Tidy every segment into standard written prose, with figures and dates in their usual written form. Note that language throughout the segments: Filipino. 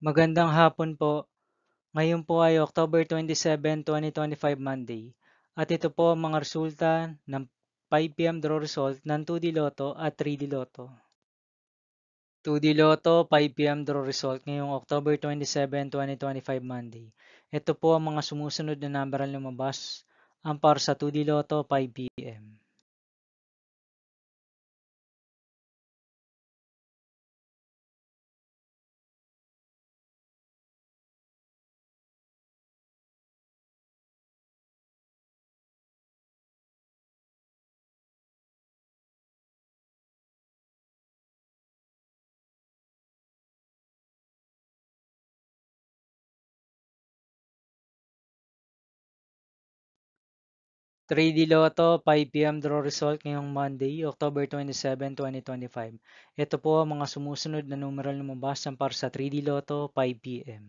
Magandang hapon po. Ngayon po ay October 27, 2025 Monday. At ito po ang mga resulta ng 5 p.m. draw result ng 2D Lotto at 3D Lotto. 2D Lotto 5 p.m. draw result ngayong October 27, 2025 Monday. Ito po ang mga sumusunod na number ang lumabas. Ang para sa 2D Lotto 5 p.m. 3D Lotto 5 p.m. draw result ngayong Monday, October 27, 2025. Ito po ang mga sumusunod na numeral lumabas ang para sa 3D Lotto 5 p.m.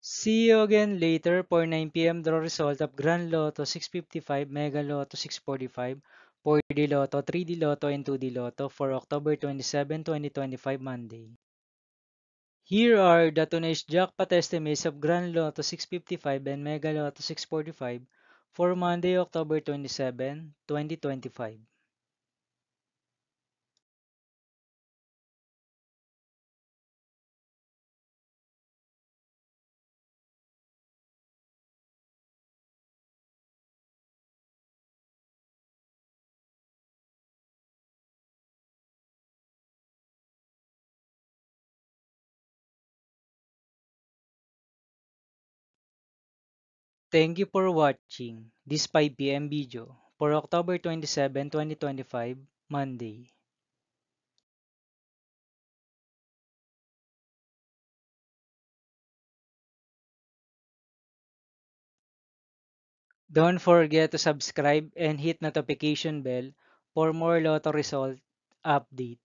'See you again later for 9 p.m. draw result of Grand Lotto 655, Mega Lotto 645, 4D Lotto, 3D Lotto, and 2D Lotto for October 27, 2025 Monday. Here are the today's jackpot estimates of Grand Lotto 655 and Mega Lotto 645 for Monday, October 27, 2025. Thank you for watching this 5 p.m. video for October 27, 2025, Monday. Don't forget to subscribe and hit notification bell for more Lotto result update.